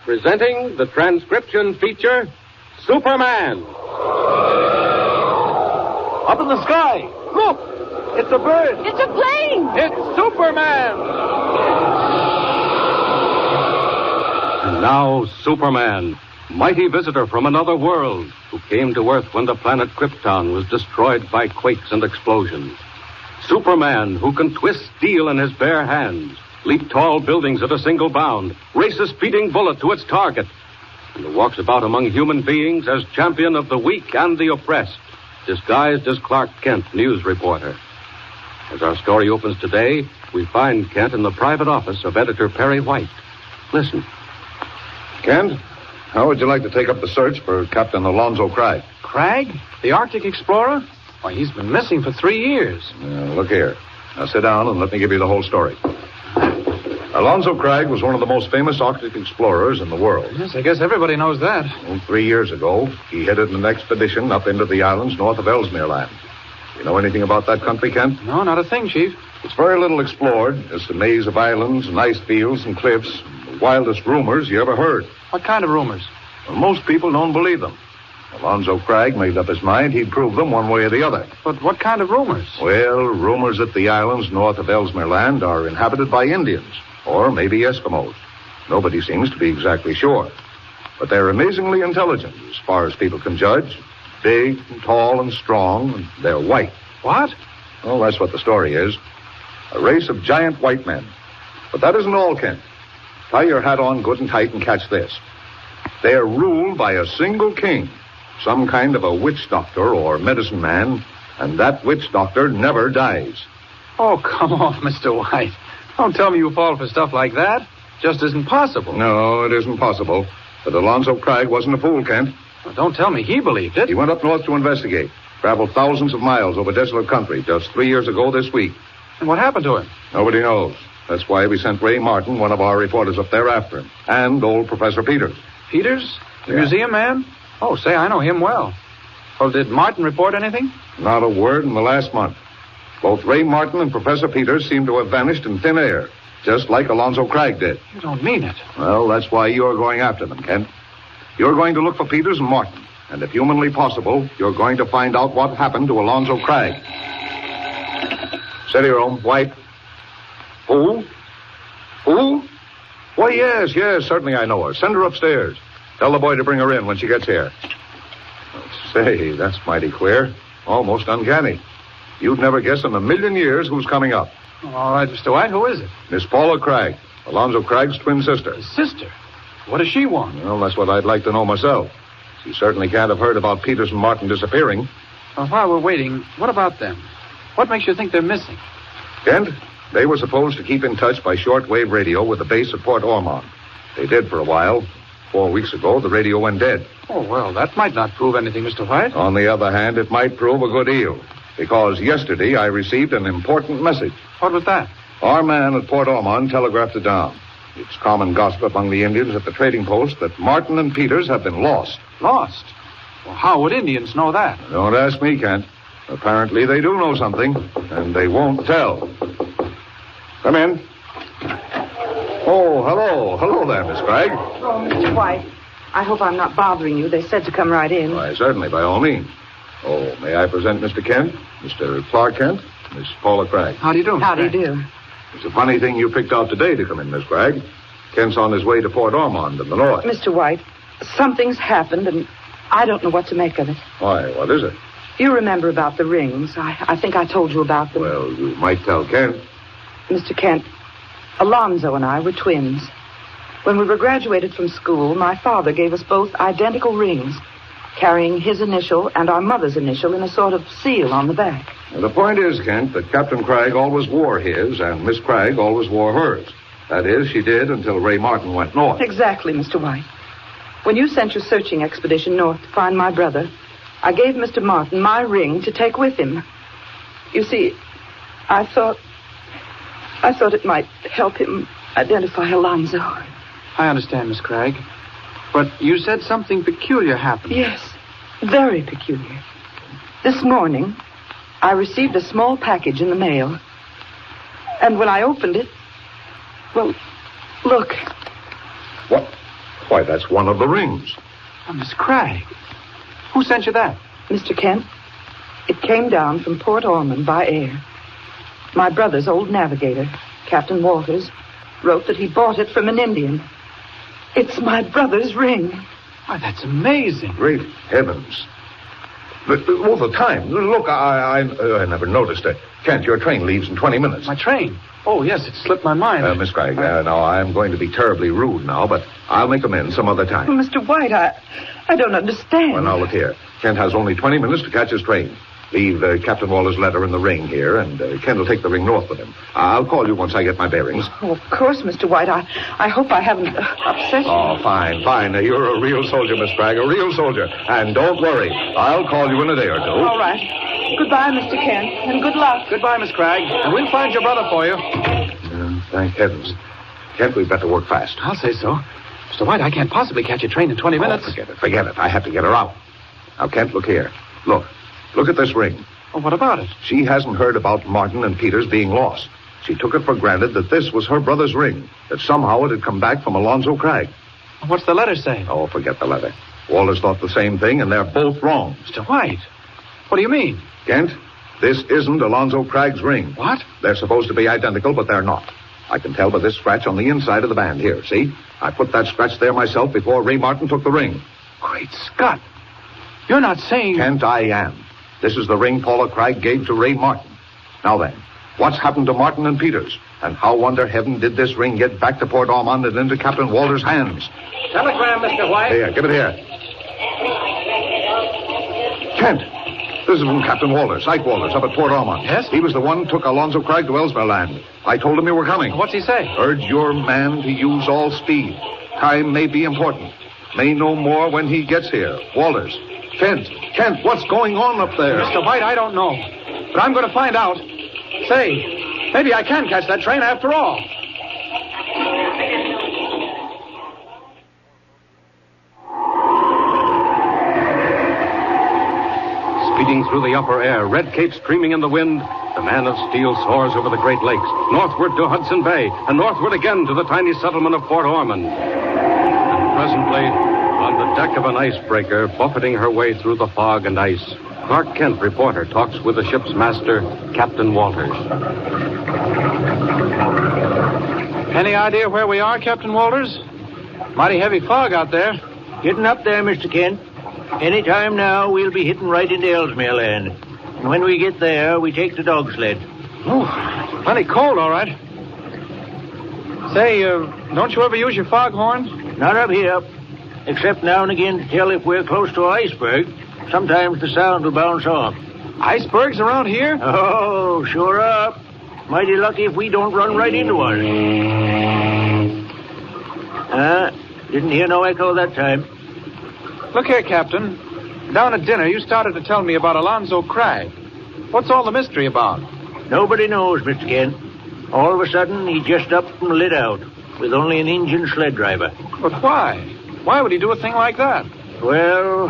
presenting the transcription feature, Superman. Up in the sky. Look! It's a bird. It's a plane. It's Superman. And now, Superman, mighty visitor from another world, who came to Earth when the planet Krypton was destroyed by quakes and explosions. Superman, who can twist steel in his bare hands, leap tall buildings at a single bound, race a speeding bullet to its target, and who walks about among human beings as champion of the weak and the oppressed, disguised as Clark Kent, news reporter. As our story opens today, we find Kent in the private office of editor Perry White. Listen. Kent, how would you like to take up the search for Captain Alonzo Cragg? Cragg? The Arctic explorer? Why, he's been missing for 3 years. Look here. Now sit down and let me give you the whole story. Alonzo Cragg was one of the most famous Arctic explorers in the world. Yes, I guess everybody knows that. 3 years ago, he headed an expedition up into the islands north of Ellesmere Land. You know anything about that country, Kent? No, not a thing, Chief. It's very little explored. Just a maze of islands and ice fields and cliffs. The wildest rumors you ever heard. What kind of rumors? Well, most people don't believe them. Alonzo Cragg made up his mind he'd prove them one way or the other. But what kind of rumors? Well, rumors that the islands north of Ellesmere Land are inhabited by Indians, or maybe Eskimos. Nobody seems to be exactly sure. But they're amazingly intelligent, as far as people can judge. Big, and tall, and strong, and they're white. What? Well, that's what the story is. A race of giant white men. But that isn't all, Kent. Tie your hat on good and tight and catch this. They're ruled by a single king, some kind of a witch doctor or medicine man, and that witch doctor never dies. Oh, come on, Mr. White. Don't tell me you fall for stuff like that. Just isn't possible. No, it isn't possible. But Alonzo Cragg wasn't a fool, Kent. Well, don't tell me he believed it. He went up north to investigate. Traveled thousands of miles over desolate country just 3 years ago this week. And what happened to him? Nobody knows. That's why we sent Ray Martin, one of our reporters, up there after him. And old Professor Peters. Peters? The museum man? Oh, say, I know him well. Well, did Martin report anything? Not a word in the last month. Both Ray Martin and Professor Peters seem to have vanished in thin air, just like Alonzo Cragg did. You don't mean it. Well, that's why you're going after them, Kent. You're going to look for Peters and Martin. And if humanly possible, you're going to find out what happened to Alonzo Cragg. Steady, Rome. White. Who? Who? Why, yes, certainly I know her. Send her upstairs. Tell the boy to bring her in when she gets here. Say, that's mighty queer. Almost uncanny. You'd never guess in a million years who's coming up. All right, Mr. White, who is it? Miss Paula Cragg, Alonzo Cragg's twin sister. His sister? What does she want? Well, that's what I'd like to know myself. She certainly can't have heard about Peters and Martin disappearing. Well, while we're waiting, what about them? What makes you think they're missing? Kent, they were supposed to keep in touch by shortwave radio with the base at Port Ormond. They did for a while. 4 weeks ago, the radio went dead. Oh, well, that might not prove anything, Mr. White. On the other hand, it might prove a good deal. Because yesterday I received an important message. What was that? Our man at Port Ormond telegraphed it down. It's common gossip among the Indians at the trading post that Martin and Peters have been lost. Lost? Well, how would Indians know that? Don't ask me, Kent. Apparently they do know something, and they won't tell. Come in. Oh, hello. Hello there, Miss Cragg. Oh, Mr. White, I hope I'm not bothering you. They said to come right in. Why, certainly, by all means. Oh, may I present Mr. Kent, Mr. Clark Kent, Miss Paula Cragg. How do you do, Mr. How do you Cragg? do? It's a funny thing you picked out today to come in, Miss Cragg. Kent's on his way to Port Ormond in the north. Mr. White, something's happened, and I don't know what to make of it. Why, what is it? You remember about the rings. I think I told you about them. Well, you might tell Kent. Mr. Kent, Alonzo and I were twins. When we were graduated from school, my father gave us both identical rings, carrying his initial and our mother's initial in a sort of seal on the back. Well, the point is, Kent, that Captain Cragg always wore his, and Miss Cragg always wore hers. That is, she did until Ray Martin went north. Exactly, Mr. White. When you sent your searching expedition north to find my brother, I gave Mr. Martin my ring to take with him. You see, I thought it might help him identify Alonzo. I understand, Miss Cragg. But you said something peculiar happened. Yes, very peculiar. This morning, I received a small package in the mail. And when I opened it, well, look. Why, that's one of the rings. Oh, Miss Cragg. Who sent you that? Mr. Kent, it came down from Port Ormond by air. My brother's old navigator, Captain Walters, wrote that he bought it from an Indian. It's my brother's ring. Why, that's amazing. Great heavens. But all the time. Look, I never noticed it. Kent, your train leaves in 20 minutes. My train? Oh, yes, it slipped my mind. Miss Craig, now, I'm going to be terribly rude now, but I'll make amends some other time. Well, Mr. White, I don't understand. Well, now, look here. Kent has only 20 minutes to catch his train. Leave Captain Waller's letter in the ring here, and Kent will take the ring north with him. I'll call you once I get my bearings. Oh, of course, Mr. White. I hope I haven't upset you. Oh, fine. You're a real soldier, Miss Cragg, a real soldier. And don't worry. I'll call you in a day or two. All right. Goodbye, Mr. Kent, and good luck. Goodbye, Miss Cragg. And we'll find your brother for you. Thank heavens. Kent, we'd better work fast. I'll say so. Mr. White, I can't possibly catch a train in 20 minutes. Forget it. I have to get her out. Now, Kent, look here. Look at this ring. Oh, what about it? She hasn't heard about Martin and Peters being lost. She took it for granted that this was her brother's ring, that somehow it had come back from Alonzo Cragg. What's the letter say? Oh, forget the letter. Walters thought the same thing, and they're both wrong. Mr. White, what do you mean? Kent, this isn't Alonzo Cragg's ring. What? They're supposed to be identical, but they're not. I can tell by this scratch on the inside of the band here, see? I put that scratch there myself before Ray Martin took the ring. Great Scott. You're not saying... Kent, I am. This is the ring Paula Cragg gave to Ray Martin. Now then, what's happened to Martin and Peters? And how under heaven did this ring get back to Port Ormond and into Captain Walter's hands? Telegram, Mr. White. Here, give it here. Kent, this is from Captain Walters, Ike Walters, up at Port Ormond. Yes? He was the one who took Alonzo Cragg to Ellesmere Land. I told him you were coming. What's he say? Urge your man to use all speed. Time may be important. May know more when he gets here. Walters. Kent, what's going on up there? Mr. White, I don't know. But I'm going to find out. Say, maybe I can catch that train after all. Speeding through the upper air, red cape streaming in the wind, the man of steel soars over the Great Lakes, northward to Hudson Bay, and northward again to the tiny settlement of Port Ormond. And presently, on the deck of an icebreaker, buffeting her way through the fog and ice, Clark Kent, reporter, talks with the ship's master, Captain Walters. Any idea where we are, Captain Walters? Mighty heavy fog out there. Getting up there, Mr. Kent. Any time now, we'll be hitting right into Ellesmere Land. And when we get there, we take the dog sled. Oh, plenty cold, all right. Say, don't you ever use your foghorn? Not up here. Except now and again to tell if we're close to an iceberg. Sometimes the sound will bounce off. Icebergs around here? Oh, sure up. Mighty lucky if we don't run right into one. Didn't hear no echo that time. Look here, Captain. Down at dinner, you started to tell me about Alonzo Cragg. What's all the mystery about? Nobody knows, Mr. Kent. All of a sudden, he just up and lit out, with only an engine sled driver. But why? Why would he do a thing like that? Well,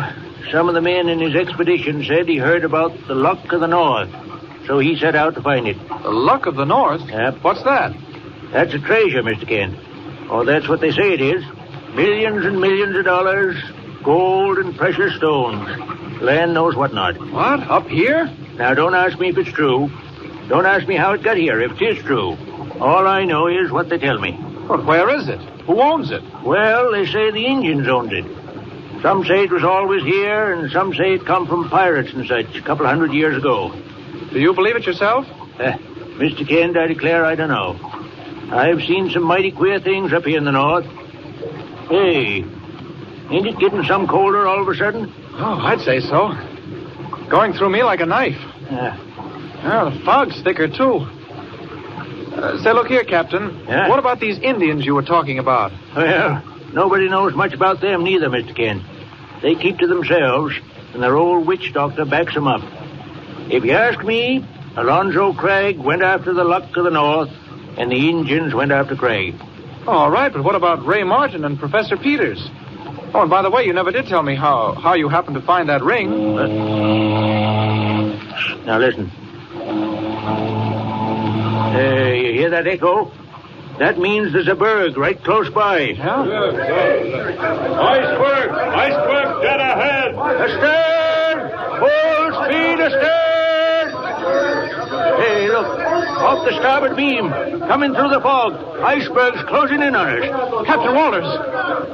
some of the men in his expedition said he heard about the Luck of the North, so he set out to find it. The Luck of the North? Yep. What's that? That's a treasure, Mr. Kent. Or that's what they say it is. Millions and millions of dollars, gold and precious stones. Land knows what not. What? Up here? Now, don't ask me if it's true. Don't ask me how it got here, if it is true. All I know is what they tell me. But where is it? Who owns it? Well, they say the Indians owned it. Some say it was always here, and some say it come from pirates and such a couple 100 years ago. Do you believe it yourself? Mr. Kent, I declare I don't know. I've seen some mighty queer things up here in the north. Hey, ain't it getting some colder all of a sudden? Oh, I'd say so. Going through me like a knife. The fog's thicker, too. Say, look here, Captain. Yeah? What about these Indians you were talking about? Well, nobody knows much about them neither, Mr. Kent. They keep to themselves, and their old witch doctor backs them up. If you ask me, Alonzo Cragg went after the Luck of the North, and the Indians went after Cragg. All right, but what about Ray Martin and Professor Peters? Oh, and by the way, you never did tell me how you happened to find that ring. Now, listen. You hear that echo? That means there's a berg right close by. Yeah? Iceberg! Iceberg dead ahead! Astern! Full speed astern! Hey, look. Off the starboard beam. Coming through the fog. Iceberg's closing in on us. Captain Walters,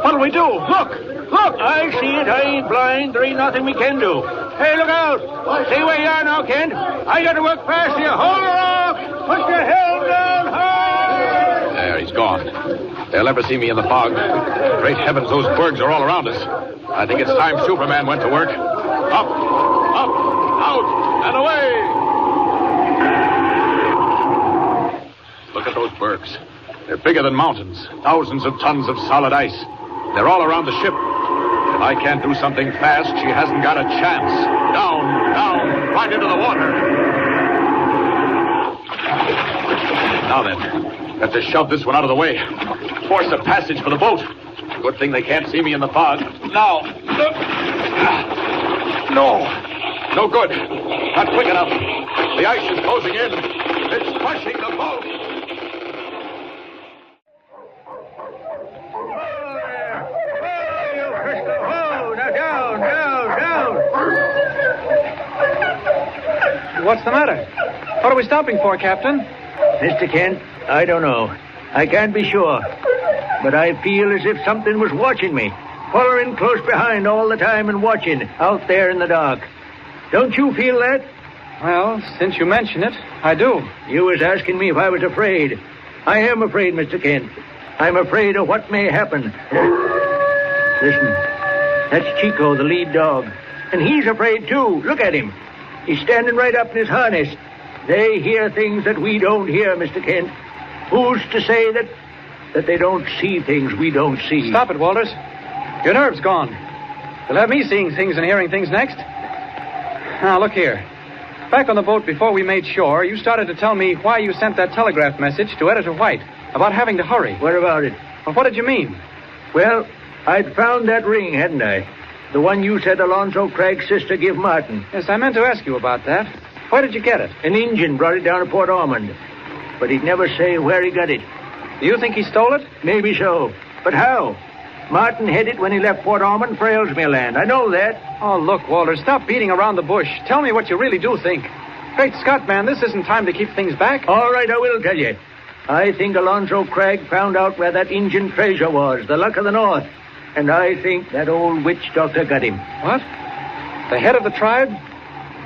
what'll we do? Look! Look! I see it. I ain't blind. There ain't nothing we can do. Hey, look out! Stay where you are now, Kent. I got to work past you. Hold her off! Put your helm down hard! There, he's gone. They'll never see me in the fog. Great heavens, those bergs are all around us. I think it's time Superman went to work. Up, out, and away! Look at those bergs. They're bigger than mountains. Thousands of tons of solid ice. They're all around the ship. If I can't do something fast, she hasn't got a chance. Down, down, right into the water. Now then, have to shove this one out of the way. Force a passage for the boat. Good thing they can't see me in the fog. Now. No. No good. Not quick enough. The ice is closing in. It's crushing the boat. What's the matter? What are we stopping for, Captain? Mr. Kent, I don't know. I can't be sure. But I feel as if something was watching me. Following close behind all the time and watching out there in the dark. Don't you feel that? Well, since you mention it, I do. You was asking me if I was afraid. I am afraid, Mr. Kent. I'm afraid of what may happen. Listen. That's Chico, the lead dog. And he's afraid, too. Look at him. He's standing right up in his harness. They hear things that we don't hear, Mr. Kent. Who's to say that they don't see things we don't see? Stop it, Walters. Your nerve's gone. You'll have me seeing things and hearing things next. Now, look here. Back on the boat before we made shore, you started to tell me why you sent that telegraph message to Editor White about having to hurry. What about it? Well, what did you mean? Well, I'd found that ring, hadn't I? The one you said Alonzo Craig's sister give Martin. Yes, I meant to ask you about that. Where did you get it? An Injun brought it down to Port Ormond. But he'd never say where he got it. Do you think he stole it? Maybe so. But how? Martin had it when he left Port Ormond for Ellesmere Land. I know that. Oh, look, Walter, stop beating around the bush. Tell me what you really do think. Great Scott, man, this isn't time to keep things back. All right, I will tell you. I think Alonzo Craig found out where that Injun treasure was, the Luck of the North. And I think that old witch doctor got him. What? The head of the tribe?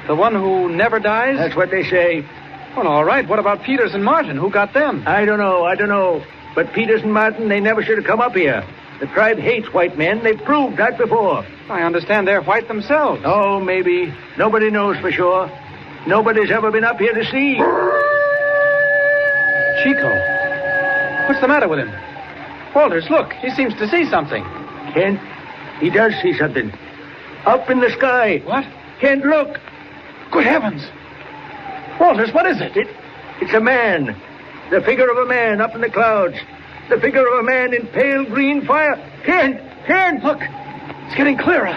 The one who never dies? That's what they say. Well, all right. What about Peters and Martin? Who got them? I don't know. But Peters and Martin, they never should have come up here. The tribe hates white men. They've proved that before. I understand they're white themselves. Oh, maybe. Nobody knows for sure. Nobody's ever been up here to see. Chico. What's the matter with him? Walters, look. He seems to see something. Kent, he does see something. Up in the sky. What? Kent, look. Good heavens. Walters, what is it? It's a man. The figure of a man up in the clouds. The figure of a man in pale green fire. Kent! Look. It's getting clearer.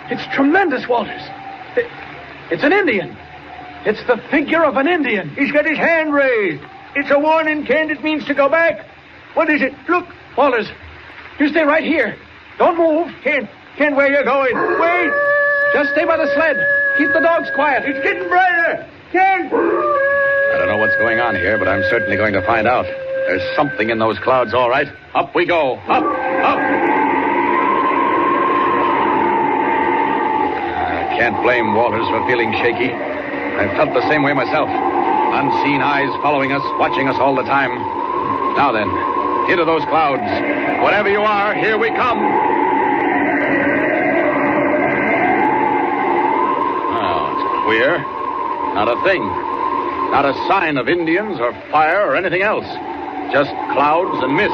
It's tremendous, Walters. It's an Indian. It's the figure of an Indian. He's got his hand raised. It's a warning, Kent. It means to go back. What is it? Look. Walters, you stay right here. Don't move. Kent, where you going? Wait. Just stay by the sled. Keep the dogs quiet. It's getting brighter. Kent! I don't know what's going on here, but I'm certainly going to find out. There's something in those clouds, all right. Up we go. Up. I can't blame Walters for feeling shaky. I've felt the same way myself. Unseen eyes following us, watching us all the time. Now then, into those clouds. Whatever you are, here we come. Oh, it's queer. Not a thing. Not a sign of Indians or fire or anything else. Just clouds and mist.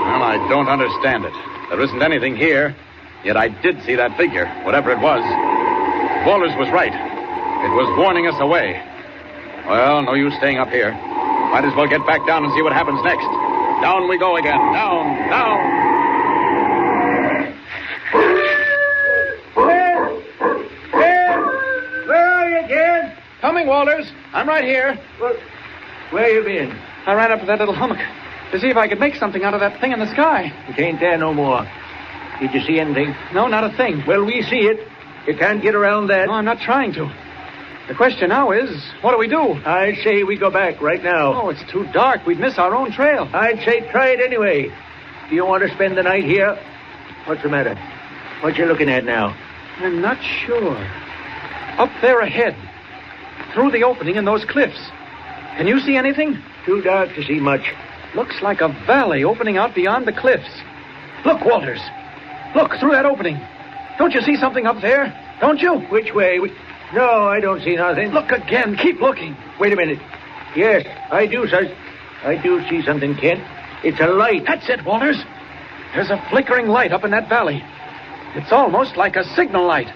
Well, I don't understand it. There isn't anything here, yet I did see that figure, whatever it was. Walters was right. It was warning us away. Well, no use staying up here. Might as well get back down and see what happens next. Down we go again. Down. Where are you, Kent? Coming, Walters. I'm right here. Well, where you been? I ran up to that little hummock to see if I could make something out of that thing in the sky. It ain't there no more. Did you see anything? No, not a thing. Well, we see it. You can't get around that. No, I'm not trying to. The question now is, what do we do? I'd say we go back right now. Oh, it's too dark. We'd miss our own trail. I'd say try it anyway. Do you want to spend the night here? What's the matter? What you looking at now? I'm not sure. Up there ahead, through the opening in those cliffs. Can you see anything? Too dark to see much. Looks like a valley opening out beyond the cliffs. Look, Walters. Look, through that opening. Don't you see something up there? Don't you? Which way? No, I don't see nothing. Look again. Keep looking. Wait a minute. Yes, I do, sir. I do see something, Kent. It's a light. That's it, Walters. There's a flickering light up in that valley. It's almost like a signal light.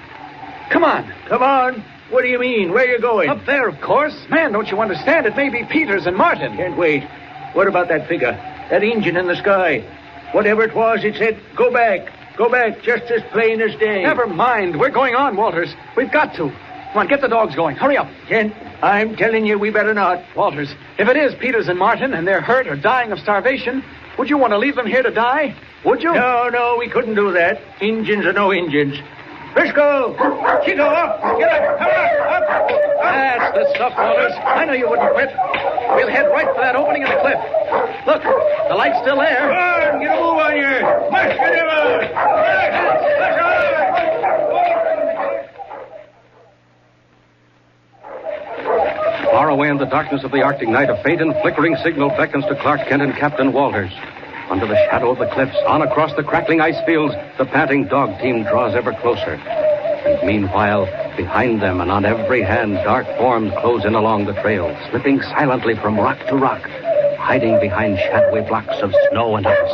Come on. Come on. What do you mean? Where are you going? Up there, of course. Man, don't you understand? It may be Peters and Martin. Can't wait. What about that figure? That engine in the sky? Whatever it was, it said, go back. Go back, just as plain as day. Never mind. We're going on, Walters. We've got to. Come on, get the dogs going. Hurry up. Kent, I'm telling you, we better not. Walters, if it is Peters and Martin and they're hurt or dying of starvation, would you want to leave them here to die? Would you? No, we couldn't do that. Engines or no engines. Briscoe! Chico, up! Get up! Come on! Up! That's the stuff, Walters. I know you wouldn't quit. We'll head right for that opening in the cliff. Look, the light's still there. Come on! Get a move on you! Mush the devil! Push on! Far away in the darkness of the Arctic night, a faint and flickering signal beckons to Clark Kent and Captain Walters. Under the shadow of the cliffs, on across the crackling ice fields, the panting dog team draws ever closer. And meanwhile, behind them and on every hand, dark forms close in along the trail, slipping silently from rock to rock, hiding behind shadowy blocks of snow and ice.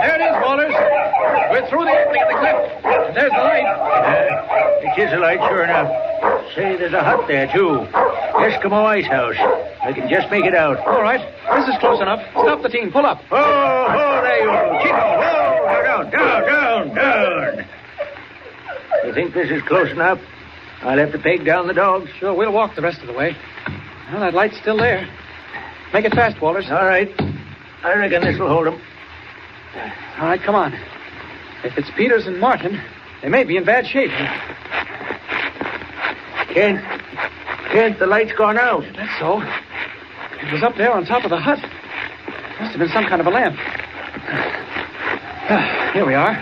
There it is, Walters. We're through the opening of the cliff. There's the light. It is a light, sure enough. Say, there's a hut there, too. Eskimo ice house. I can just make it out. All right. This is close enough. Stop the team. Pull up. Oh, there you go. Chico, down. You think this is close enough? I'll have to peg down the dogs. Sure, we'll walk the rest of the way. Well, that light's still there. Make it fast, Walters. All right. I reckon this will hold them. All right, come on. If it's Peters and Martin, they may be in bad shape. Kent, the light's gone out. That's so. It was up there on top of the hut. Must have been some kind of a lamp. Here we are.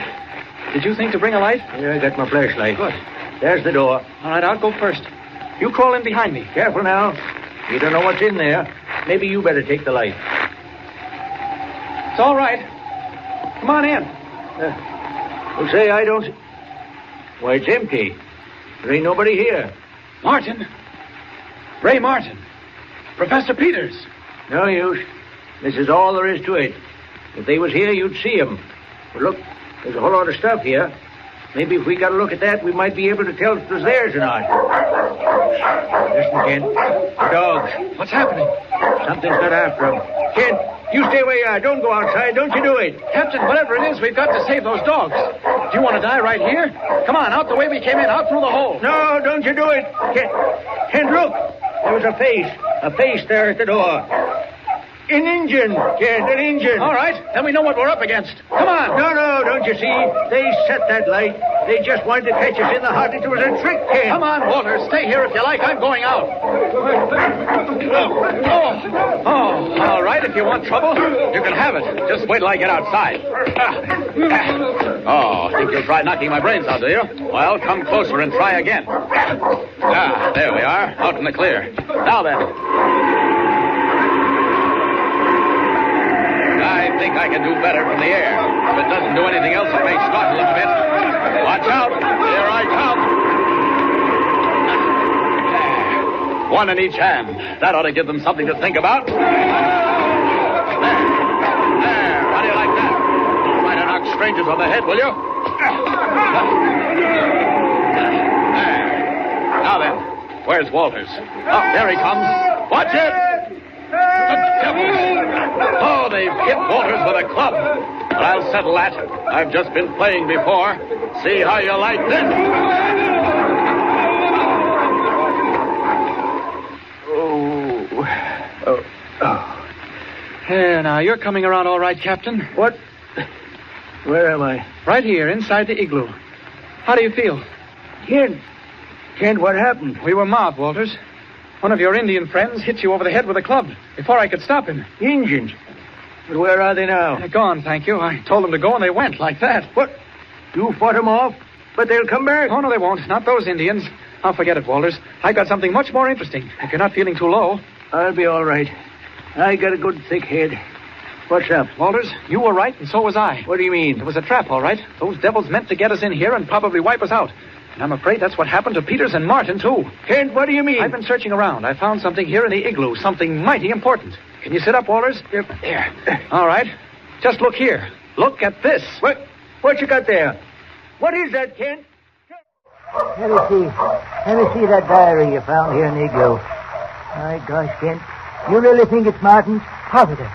Did you think to bring a light? Yeah, I got my flashlight. Good. There's the door. All right, I'll go first. You crawl in behind me. Careful now. You don't know what's in there. Maybe you better take the light. It's all right. Come on in. Well, say, I don't... Why, it's empty. There ain't nobody here. Martin. Ray Martin. Professor Peters. No use. This is all there is to it. If they was here, you'd see 'em. But look, there's a whole lot of stuff here. Maybe if we got a look at that, we might be able to tell if it was theirs or not. Listen, Kent. The dogs. What's happening? Something's got after 'em. Kent, you stay where you are. Don't go outside. Don't you do it. Captain, whatever it is, we've got to save those dogs. Do you want to die right here? Come on, out the way we came in, out through the hole. No, don't you do it. Kent, look. There was a face. A face there at the door. An engine, Kent, an engine. All right, then we know what we're up against. Come on. No, don't you see? They set that light. They just wanted to catch us in the hut. It was a trick, Kent. Come on, Walter. Stay here if you like. I'm going out. Oh, all right. If you want trouble, you can have it. Just wait till I get outside. Oh, think you'll try knocking my brains out, do you? Well, come closer and try again. There we are, out in the clear. Now then. I think I can do better from the air. If it doesn't do anything else, it may startle a bit. Watch out. Here I come. One in each hand. That ought to give them something to think about. There. How do you like that? Try to knock strangers on the head, will you? There. Now then, where's Walters? Oh, there he comes. Watch it! The devils! Oh, they've hit Walters with a club. But I'll settle that. I've just been playing before. See how you like this. Here, now, you're coming around all right, Captain. What? Where am I? Right here, inside the igloo. How do you feel? Kent, what happened? We were mobbed, Walters. One of your Indian friends hit you over the head with a club before I could stop him. Indians? But where are they now? They're gone, thank you. I told them to go, and they went like that. What? You fought them off? But they'll come back? Oh, no, they won't. Not those Indians. I'll forget it, Walters. I got something much more interesting, if you're not feeling too low. I'll be all right. I got a good thick head. What's up? Walters, you were right, and so was I. What do you mean? It was a trap, all right. Those devils meant to get us in here and probably wipe us out. And I'm afraid that's what happened to Peters and Martin, too. Kent, what do you mean? I've been searching around. I found something here in the igloo, something mighty important. Can you sit up, Walters? Yep. There. All right. Just look here. Look at this. What you got there? What is that, Kent? Let me see that diary you found here in the igloo. My gosh, Kent. You really think it's Martin's? Positive.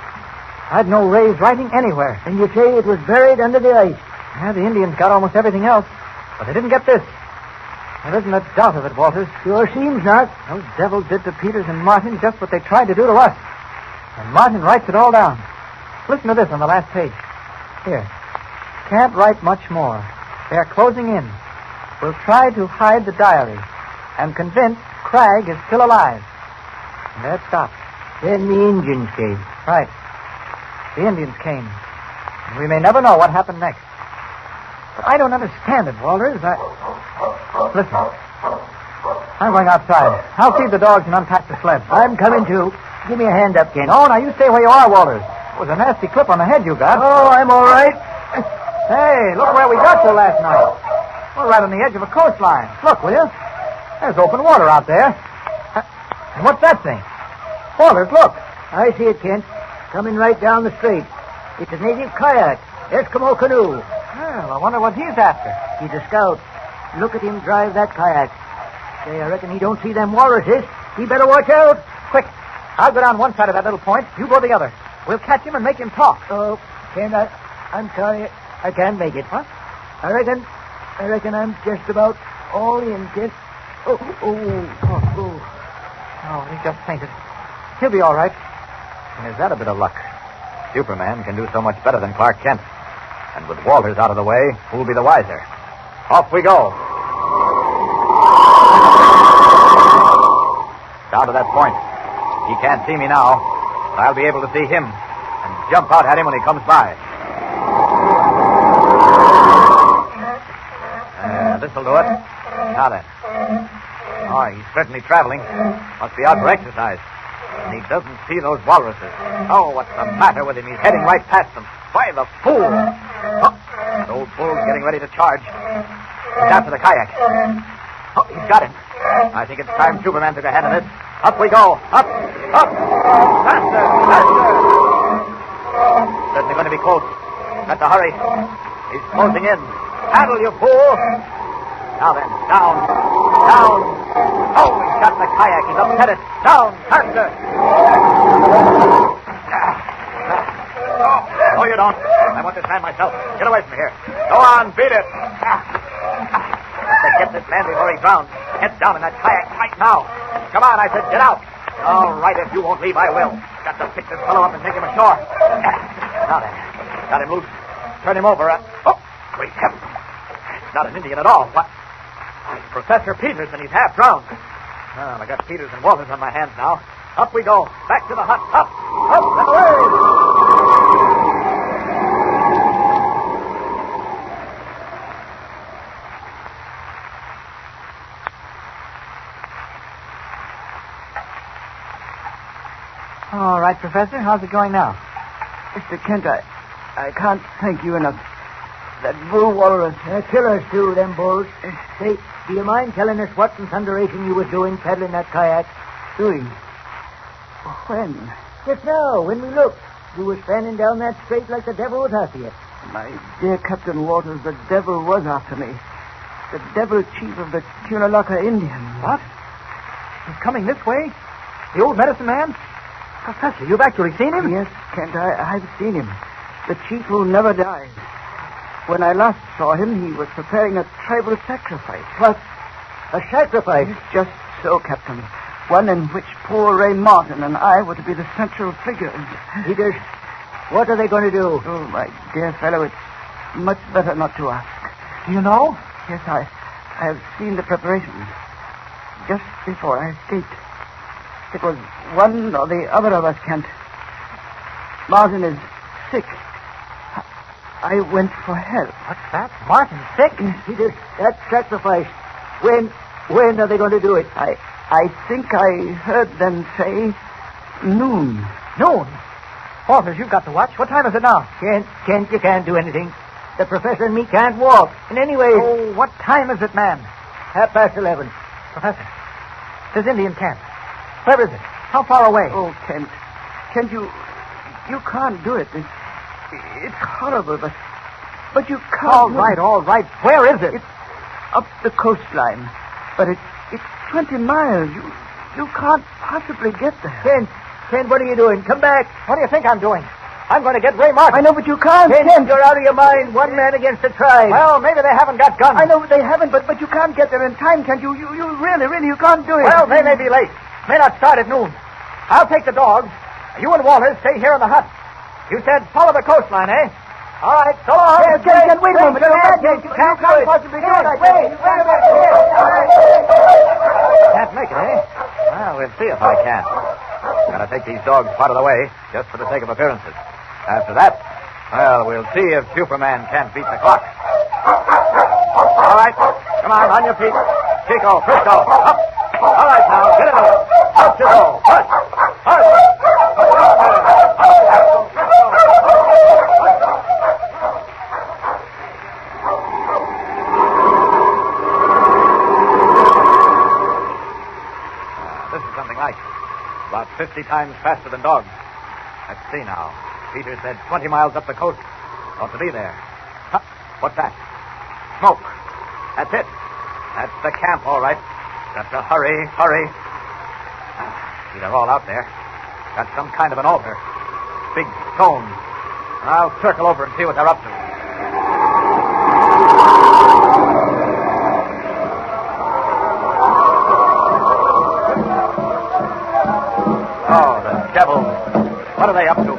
I'd no Ray's writing anywhere. And you say it was buried under the ice? Yeah, the Indians got almost everything else, but they didn't get this. There isn't a doubt of it, Walters. Sure seems not. Those devils did to Peters and Martin just what they tried to do to us. And Martin writes it all down. Listen to this on the last page. Here. Can't write much more. They're closing in. We'll try to hide the diary and convince Cragg is still alive. And there it stops. Then the Indians came. Right. The Indians came. And we may never know what happened next. But I don't understand it, Walters. Listen. I'm going outside. I'll feed the dogs and unpack the sled. I'm coming too. Give me a hand up, Kent. No, now you stay where you are, Walters. It was a nasty clip on the head you got. Oh, I'm all right. Hey, look where we got to last night. We're right on the edge of a coastline. Look, will you? There's open water out there. And what's that thing? Walters, look. I see it, Kent. Coming right down the strait. It's a native kayak. Eskimo canoe. Well, I wonder what he's after. He's a scout. Look at him drive that kayak. Say, I reckon he don't see them walruses. He better watch out. Quick. I'll go down one side of that little point. You go the other. We'll catch him and make him talk. Oh, Kent, I'm sorry. I can't make it. What? I reckon I'm just about all in, Kent. Oh, he just fainted. He'll be all right. And is that a bit of luck? Superman can do so much better than Clark Kent. And with Walters out of the way, who'll be the wiser? Off we go. Down to that point. He can't see me now, but I'll be able to see him and jump out at him when he comes by. This'll do it. Now then. Oh, he's certainly traveling. Must be out for exercise. And he doesn't see those walruses. Oh, what's the matter with him? He's heading right past them. Why, the fool! Oh, that old bull's getting ready to charge. He's after the kayak. Oh, he's got him. I think it's time Superman took a hand in this. Up we go. Up. Faster. Certainly going to be close. Got to hurry. He's closing in. Paddle, you fool! Now then, down. Oh, he's got the kayak. He's upset it. Down, faster. No, you don't. I want this man myself. Get away from here. Go on, beat it. Let's get this man before he drowns. Head down in that kayak right now. Come on, I said, get out. All right, if you won't leave, I will. Got to pick this fellow up and take him ashore. Now then, got him loose. Turn him over. Oh, great heavens. Not an Indian at all. What? It's Professor Peters, and he's half drowned. Well, I got Peters and Walters on my hands now. Up we go. Back to the hut. Up and away. All right, Professor. How's it going now? Mr. Kent, I can't thank you enough. That bull walrus. They're killers, too, them bulls. Say, do you mind telling us what in thunderation you was doing paddling that kayak? Doing? When? Just now, when we looked. You were standing down that strait like the devil was after you. My dear Captain Walters, the devil was after me. The devil chief of the Cunalaka Indians. What? He's coming this way? The old medicine man? Professor, you've actually seen him? Yes, Kent, I've seen him. The chief who never dies. When I last saw him, he was preparing a tribal sacrifice. What? A sacrifice? Just so, Captain. One in which poor Ray Martin and I were to be the central figures. Peters, what are they going to do? Oh, my dear fellow, it's much better not to ask. Do you know? Yes, I have seen the preparations. Just before I escaped. It was one or the other of us, Kent. Martin is sick. I went for help. What's that? Martin sick? Peters, that sacrifice. When are they going to do it? I think I heard them say noon. Noon? Walters, you've got the watch. What time is it now? Kent, you can't do anything. The professor and me can't walk. And anyway... Oh, what time is it, man? 11:30. Professor, there's Indian camp. Where is it? How far away? Oh, Kent, you can't do it. It's horrible, but you can't. All right. Where is it? It's up the coastline, but it's 20 miles. You can't possibly get there. Kent, what are you doing? Come back. What do you think I'm doing? I'm going to get Ray Martin. I know, but you can't. Kent, you're out of your mind. One man against the tribe. Well, maybe they haven't got guns. I know they haven't, but you can't get there in time, Kent. You really, you can't do it. Well, they may be late. May not start at noon. I'll take the dogs. You and Walters stay here in the hut. You said follow the coastline, eh? All right, so long. Kent, wait a moment. You can't possibly do it. Wait a minute. Can't make it, eh? Well, we'll see if I can. Gotta take these dogs part of the way, just for the sake of appearances. After that, well, we'll see if Superman can't beat the clock. All right, come on your feet. Chico, Frisco, up. All right, now, get it up. Up you go. Hush. This is something like about 50 times faster than dogs. Let's see now. Peter said 20 miles up the coast. Ought to be there. Huh, what's that? Smoke. That's it. That's the camp, all right. Got to hurry. See, they're all out there. Got some kind of an altar. Big stone. I'll circle over and see what they're up to. Oh, the devils. What are they up to?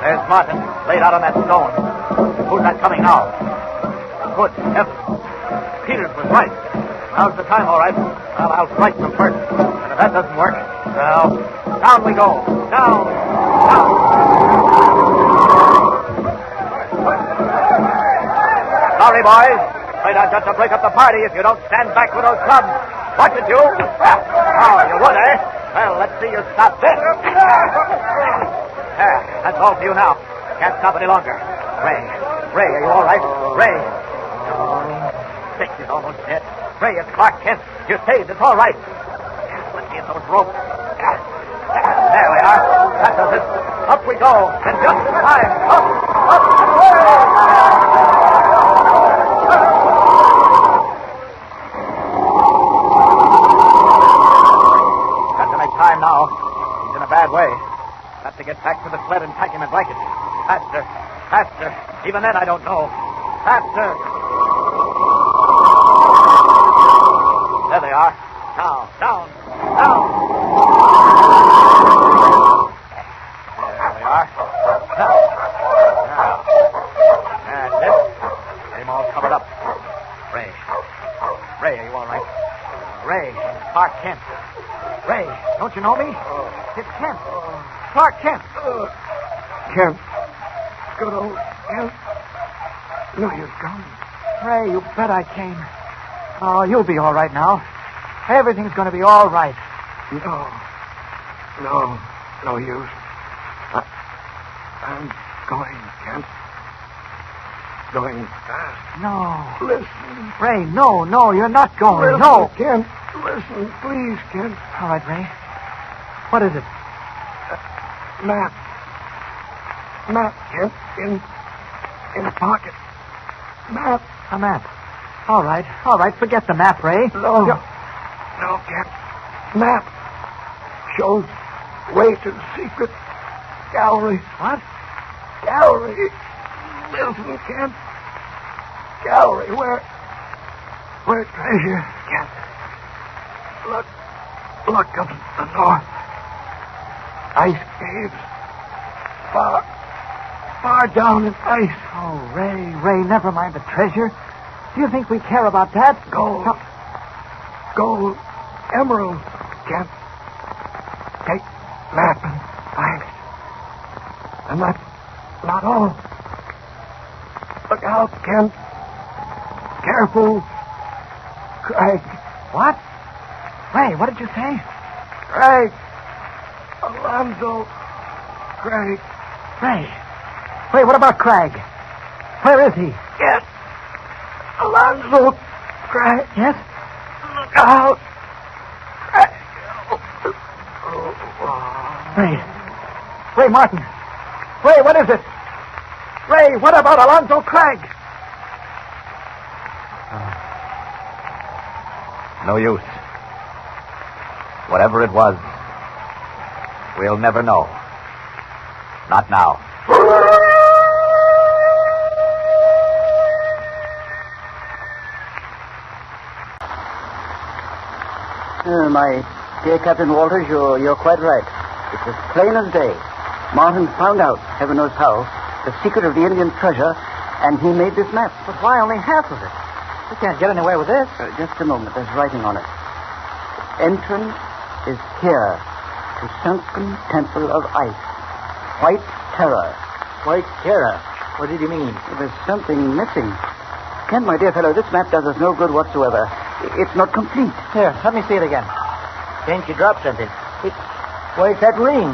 There's Martin, laid out on that stone. Who's that coming now? Good heavens. Peters was right. Now's the time, all right. Well, I'll strike them first. And if that doesn't work, well, down we go. Down. Sorry, boys. Afraid I've got to break up the party if you don't stand back with those clubs. Watch it, you. Oh, you would, eh? Well, let's see you stop this. There, that's all for you now. Can't stop any longer. Ray, are you all right? Ray. Six is almost dead. Ray, it's Clark Kent. You're saved. It's all right. Let's get those ropes. There we are. That does it. Up we go. And just in time. Up, and away! Got to make time now. He's in a bad way. Got to get back to the sled and pack him in blankets. Faster. Even then, I don't know. Faster. There they are. Now, down. There we are. Now. That's it. Get him all covered up. Ray, are you all right? Ray, Clark Kent. Ray, don't you know me? It's Kent. Clark Kent. Kent. Good old Kent. No, you've gone. Ray, you bet I came. Oh, you'll be all right now. Everything's going to be all right. No use. I'm going, Kent. Going fast. No. Listen. Ray, no, you're not going. Listen, No. Kent. Listen, please, Kent. All right, Ray. What is it? Map, Kent. In a pocket. Map. A map. All right. Forget the map, Ray. No, Kent. Map shows way to the secret gallery. What? Gallery. Listen, Kent. Gallery, where treasure, Kent. Look up the north. Ice caves. Far down in ice. Oh, Ray, never mind the treasure. Do you think we care about that? Gold. Emerald, Kent. Take map and ice. And that's not all. Look out, Kent. Careful. Craig. What? Ray, what did you say? Craig. Alonzo. Craig. Ray, what about Craig? Where is he? Yes. Alonzo. Craig. Yes? Look out. Craig. Ray Martin. Ray, what is it? Ray, what about Alonzo Craig? No use. Whatever it was, we'll never know. Not now. My dear Captain Walters, you're quite right. It's as plain as day. Martin found out, heaven knows how, the secret of the Indian treasure, and he made this map. But why only half of it? We can't get anywhere with this. Just a moment. There's writing on it. Entrance is here to sunken temple of ice. White terror. White terror? What did you mean? There's something missing. Kent, my dear fellow, this map does us no good whatsoever. It's not complete. Here, let me see it again. Can't you drop something? It's that ring.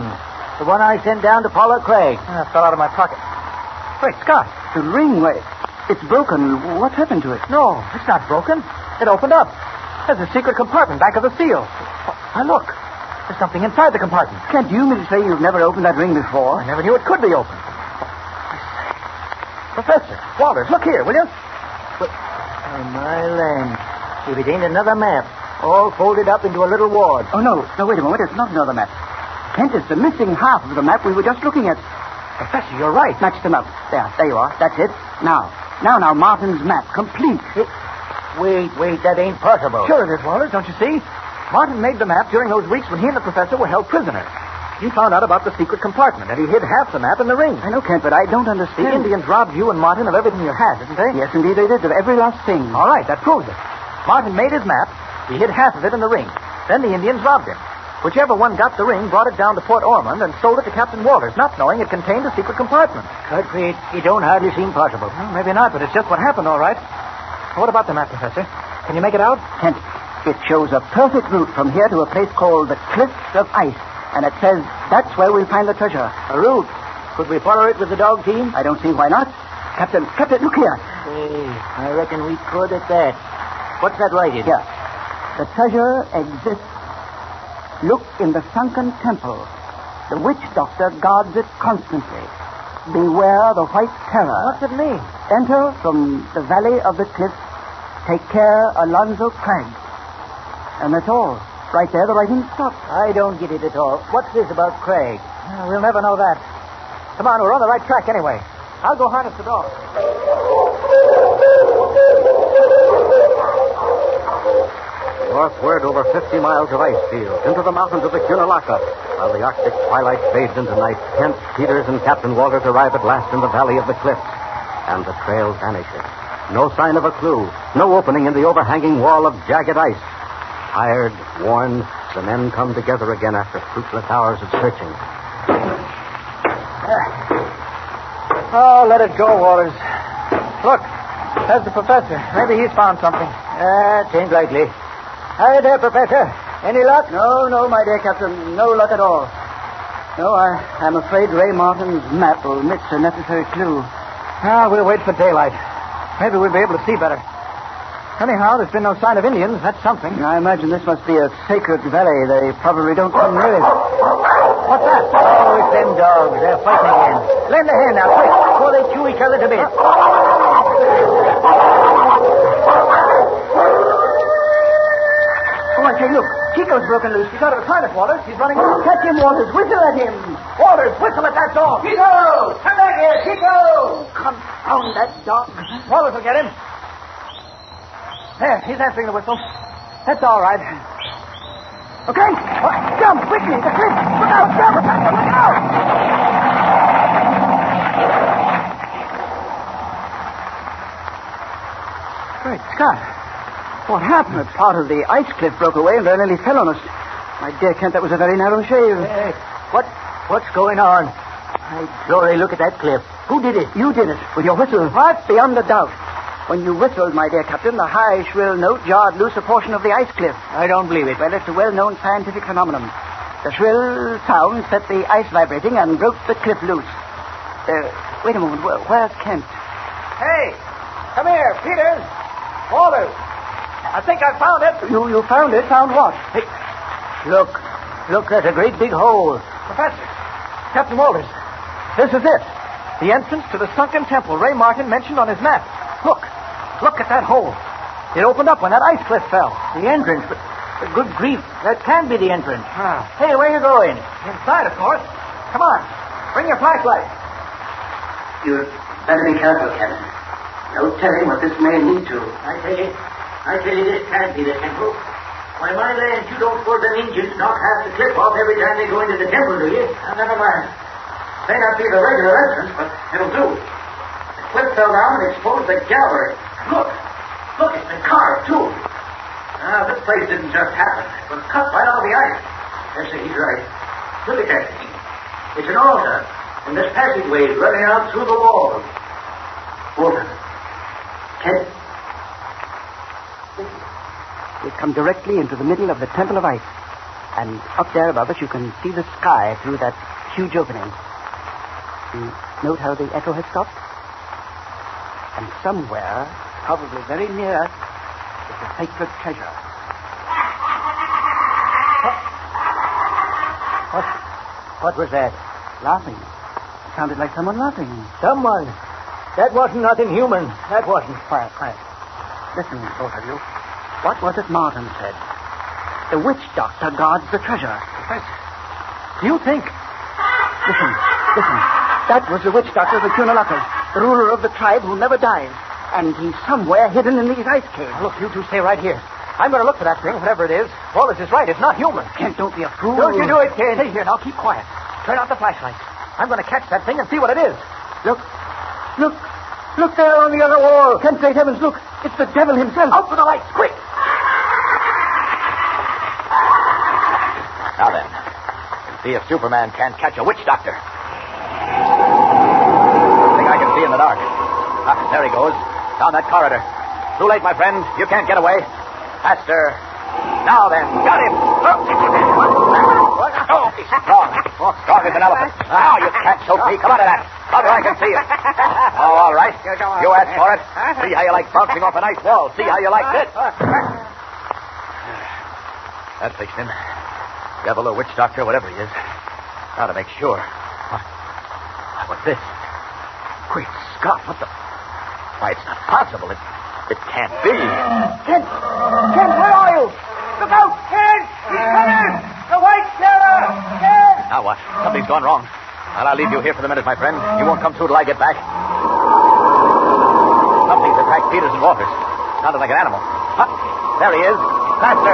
The one I sent down to Paula Craig. It fell out of my pocket. Wait, Scott. The ring, why, it's broken. What happened to it? No, it's not broken. It opened up. There's a secret compartment back of the seal. Now, look. There's something inside the compartment. Kent, do you mean to say you've never opened that ring before? I never knew it could be opened. Professor, Walters, look here, will you? Oh, my land. If it ain't another map, all folded up into a little wad. Oh, no, wait a moment. It's not another map. Kent, it's the missing half of the map we were just looking at. Professor, you're right. Match them up. There you are. That's it. Now, Martin's map, complete. Wait, that ain't possible. Sure it is, Walters, don't you see? Martin made the map during those weeks when he and the professor were held prisoners. He found out about the secret compartment, and he hid half the map in the ring. I know, Kent, but I don't understand. The Indians robbed you and Martin of everything you had, didn't they? Yes, indeed they did, of every last thing. All right, that proves it. Martin made his map. He hid half of it in the ring. Then the Indians robbed him. Whichever one got the ring brought it down to Port Ormond and sold it to Captain Walters, not knowing it contained a secret compartment. Godfrey, it don't hardly seem possible. Well, maybe not, but it's just what happened, all right. What about the map, Professor? Can you make it out? Kent, it shows a perfect route from here to a place called the Cliffs of Ice. And it says that's where we'll find the treasure. A route? Could we follow it with the dog team? I don't see why not. Captain, look here. Hey, I reckon we could at that. What's that writing? Here. The treasure exists. Look in the sunken temple. The witch doctor guards it constantly. Beware the white terror. What's it mean? Enter from the valley of the cliffs. Take care, Alonzo Craig. And that's all. Right there, the writing stops. I don't get it at all. What's this about Craig? We'll never know that. Come on, we're on the right track anyway. I'll go harness the dog. Northward over 50 miles of ice fields, into the mountains of the Cunalaka. While the Arctic twilight fades into night, Kent, Peters, and Captain Walters arrive at last in the valley of the cliffs. And the trail vanishes. No sign of a clue. No opening in the overhanging wall of jagged ice. Tired, worn, the men come together again after fruitless hours of searching. Oh, let it go, Walters. Look, there's the professor. Maybe he's found something. It ain't likely. Hi there, Professor. Any luck? No, my dear Captain. No luck at all. No, I'm afraid Ray Martin's map will miss a necessary clue. We'll wait for daylight. Maybe we'll be able to see better. Anyhow, there's been no sign of Indians. That's something. I imagine this must be a sacred valley. They probably don't come near it. What's that? Oh, it's them dogs. They're fighting again. Lend a hand now, quick, before they chew each other to bits. Oh, I say, look. Chico's broken loose. He's out of the toilet, Walters. He's running out. Catch him, Walters. Whistle at him. Walters, whistle at that dog. Chico! Come back here, Chico! Confound that dog. Walters will get him. There, he's answering the whistle. That's all right. Okay. Jump, quickly. The cliff. Look out, jump. Look out. Great Scott. What happened? Part of the ice cliff broke away and nearly fell on us. My dear Kent, that was a very narrow shave. Hey, what's going on? My glory, look at that cliff. Who did it? You did it, with your whistle. What? Beyond a doubt. When you whistled, my dear Captain, the high, shrill note jarred loose a portion of the ice cliff. I don't believe it. Well, it's a well-known scientific phenomenon. The shrill sound set the ice vibrating and broke the cliff loose. Wait a moment. Where's Kent? Hey, come here, Peters. Walters. I think I found it. You found it? Found what? Hey, look, there's a great big hole. Professor. Captain Walters, this is it. The entrance to the sunken temple Ray Martin mentioned on his map. Look at that hole. It opened up when that ice cliff fell. The entrance? But good grief, that can't be the entrance. Ah. Hey, where are you going? Inside, of course. Come on. Bring your flashlight. You'd better be careful, Captain. No telling what this may lead to. I tell you, this can't be the temple. Why, my land, you don't suppose them Indians knock half the cliff off every time they go into the temple, do you? Now, never mind. May not be the regular entrance, but it'll do. The cliff fell down and exposed the gallery. Look, it's been carved, too. Now, this place didn't just happen. It was cut right out of the ice. Yes, he's right. Look at that. It's an altar, and this passageway is running out through the wall. Walter. Kent. We come directly into the middle of the Temple of Ice. And up there above us, you can see the sky through that huge opening. You note how the echo has stopped? And somewhere, probably very near us, is the sacred treasure. What was that? Laughing. It sounded like someone laughing. Someone. That wasn't nothing human. That wasn't. Quiet. Listen, both of you. What was it Martin said? The witch doctor guards the treasure. Professor. Do you think... Listen. That was the witch doctor of the Cunalakas, the ruler of the tribe who never dies. And he's somewhere hidden in these ice caves. Now, look, you two stay right here. I'm going to look for that thing, whatever it is. Wallace is right. It's not human. Kent, don't be a fool. Don't you do it, Kent. Stay here now. Keep quiet. Turn out the flashlight. I'm going to catch that thing and see what it is. Look there on the other wall. Kent, great heavens, look. It's the devil himself. Out with the lights, quick. Now then, let's see if Superman can't catch a witch doctor. Thing I can see in the dark. There he goes. Down that corridor. Too late, my friend. You can't get away. Faster. Now then, got him. Oh, he's strong. Strong as an elephant. Now you can't choke me. Come on to that. Come where I can see you. Oh, all right. You asked for it. See how you like bouncing off a nice wall. See how you like this. That fixed him. Devil or witch doctor, whatever he is. Now to make sure. What's this? Great Scott, what the... Why, it's not possible. It can't be. Kent, where are you? Look out, Kent! He's coming! The White Terror! Kent! Now what? Something's gone wrong. Well, I'll leave you here for the minute, my friend. You won't come through till I get back. Something's attacked Peters and Walters. Sounded like an animal. Huh? There he is. Faster!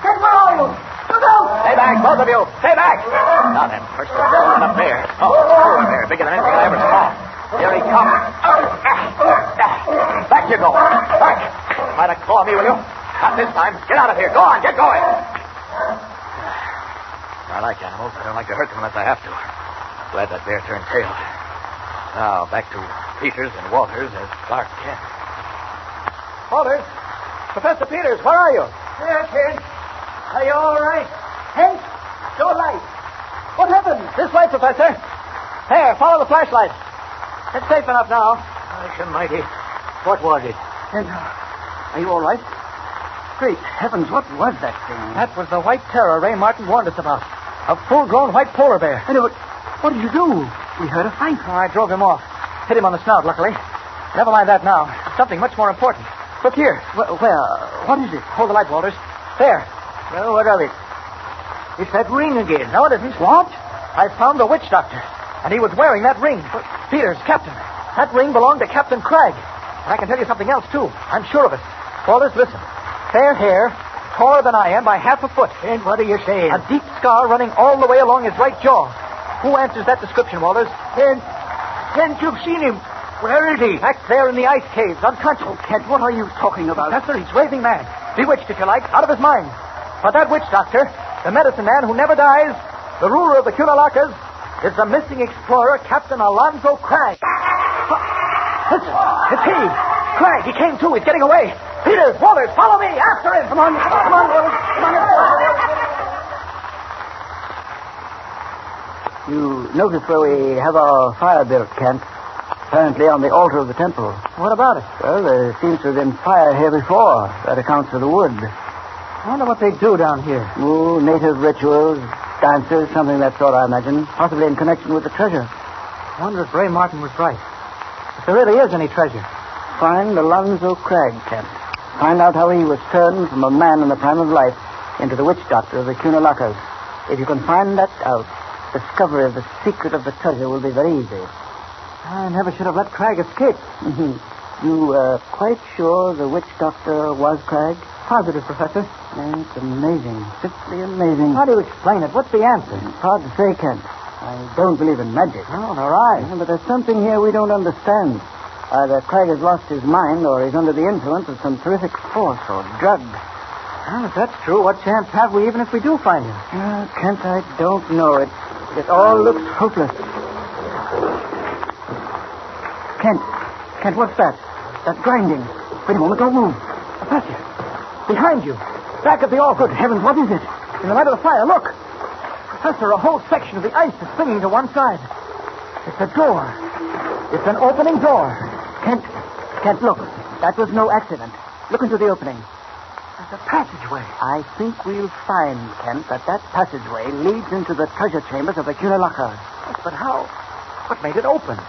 Kent, where are you? Look out! Stay back, both of you. Stay back. Now then, first the devil and a bear. Oh, a bear bigger than anything I ever saw. Here he comes. Back you go. Back. Try to claw me, will you? Not this time. Get out of here. Go on, get going. I like animals. I don't like to hurt them unless I have to. Glad that bear turned tail. Now, back to Peters and Walters as Clark Kent. Walters? Professor Peters, where are you? Here, Kent. Are you all right? Kent, show a light. What happened? This way, Professor. There, follow the flashlight. It's safe enough now. Almighty. What was it? Kent, are you all right? Great heavens, what was that thing? That was the White Terror Ray Martin warned us about. A full-grown white polar bear. I know, but what did you do? We heard a fight. Oh, I drove him off. Hit him on the snout, luckily. Never mind that now. Something much more important. Look here. Where? What is it? Hold the light, Walters. There. Well, what of it? It's that ring again. No, it isn't. What? I found the witch doctor, and he was wearing that ring. Peters, Captain. That ring belonged to Captain Cragg. And I can tell you something else, too. I'm sure of it. Walters, listen. Fair hair, taller than I am by half a foot. And what are you saying? A deep scar running all the way along his right jaw. Who answers that description, Walters? Kent, you've seen him. Where is he? Back there in the ice caves, unconscious. Oh, Kent, what are you talking about? Professor, he's raving mad. Bewitched, if you like, out of his mind. But that witch doctor, the medicine man who never dies, the ruler of the Cunalakas, is the missing explorer, Captain Alonzo Cragg. It's he. Cragg, he came too. He's getting away. Peters, Walters, follow me. After him. Come on, Walters. Come on. You notice where we have our fire built, Kent. Apparently on the altar of the temple. What about it? Well, there seems to have been fire here before. That accounts for the wood. I wonder what they do down here. Oh, native rituals, dances, something of that sort, I imagine. Possibly in connection with the treasure. I wonder if Ray Martin was right. If there really is any treasure. Find Alonzo Cragg, Kent. Find out how he was turned from a man in the prime of life into the witch doctor of the Cunalakas. If you can find that out, discovery of the secret of the treasure will be very easy. I never should have let Cragg escape. You quite sure the witch doctor was Cragg? Positive, Professor. It's amazing. Simply amazing. How do you explain it? What's the answer? It's hard to say, Kent. I don't believe in magic. Oh, nor I. Yeah, but there's something here we don't understand. Either Cragg has lost his mind or he's under the influence of some terrific force or drug. Well, if that's true, what chance have we even if we do find him? Kent, I don't know. It all looks hopeless. Kent, what's that? That grinding. Wait a moment, don't move. Professor, behind you. Back at the altar. Good heavens, what is it? In the light of the fire, look. Professor, a whole section of the ice is swinging to one side. It's a door. It's an opening door. Kent, look. That was no accident. Look into the opening. There's a passageway. I think we'll find, Kent, that passageway leads into the treasure chambers of the Cunalakas. Yes, but how? What made it open?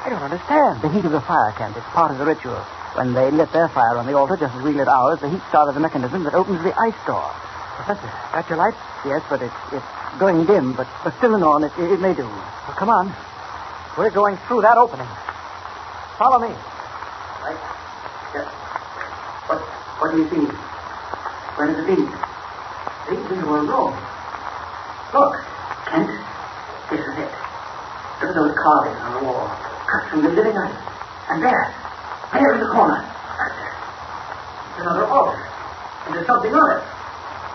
I don't understand. The heat of the fire, Kent. It's part of the ritual. When they lit their fire on the altar, just as we lit ours, the heat started the mechanism that opens the ice door. Professor, got your light? Yes, but it's going dim, but still and on, it may do. Well, come on. We're going through that opening. Follow me. Right. Yes. What do you see? Where does it lead? Leads into a room. Look, Kent, this is it. Look at those carvings on the wall, cut from the living ice. And there in the corner, it's another altar. And there's something on it.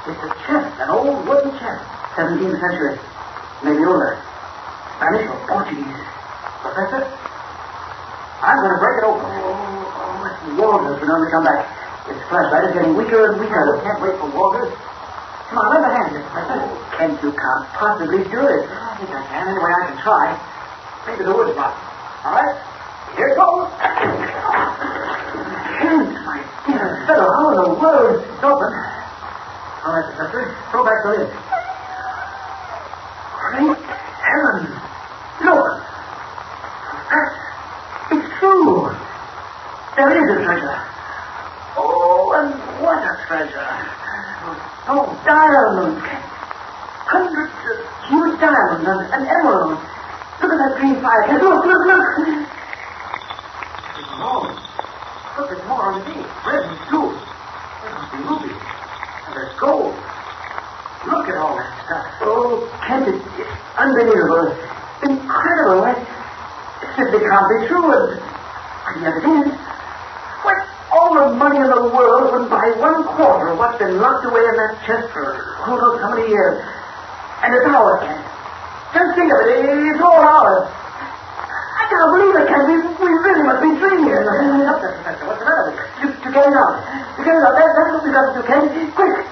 It's a chest, an old wooden chest, 17th century, maybe older. Spanish or Portuguese. Professor, I'm going to break it open. Oh, Walters will only come back. His flashlight is getting weaker and weaker. I can't wait for Walters. Come on, lend a hand, Professor. Kent, you can't possibly do it. I think I can. Anyway, I can try. Maybe the wood's blocked. All right, here it goes. Kent, my dear fellow, how in the world? It's open. All right, Professor, throw back the lid. Great heavens! Look! It's true! There is a treasure. Oh, and what a treasure! Oh, diamonds! Hundreds of huge diamonds and emeralds. Look at that green fire. Look! Oh, look, there's more underneath. Red and blue. There must be rubies. And there's gold. Look at all that stuff. Oh, Kent, it's unbelievable. Incredible. It simply can't be true. And yet it is. What? All the money in the world wouldn't buy 1/4 of what's been locked away in that chest for who knows how many years. And it's ours, Kent. Just think of it. It's all ours. I can't believe it, Kent. We really must be dreaming here. Up there, Professor. What's the matter with you? To get it out. To get it out. That's what we've got to do, Kent. Quick.